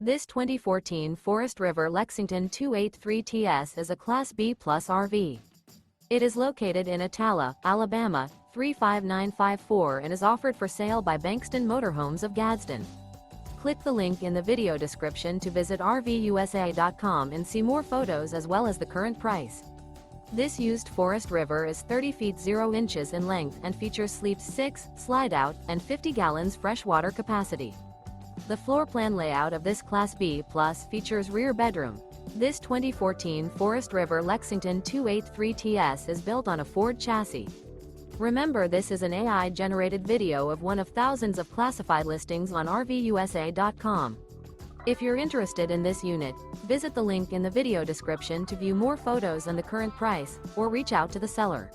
This 2014 Forest River Lexington 283TS is a Class B Plus RV. It is located in Attalla, Alabama, 35954 and is offered for sale by Bankston Motorhomes of Gadsden. Click the link in the video description to visit RVUSA.com and see more photos as well as the current price. This used Forest River is 30 feet 0 inches in length and features sleep 6, slide-out, and 50 gallons freshwater capacity. The floor plan layout of this Class B Plus features rear bedroom. This 2014 Forest River Lexington 283TS is built on a Ford chassis. Remember, this is an AI-generated video of one of thousands of classified listings on RVUSA.com. If you're interested in this unit, visit the link in the video description to view more photos and the current price, or reach out to the seller.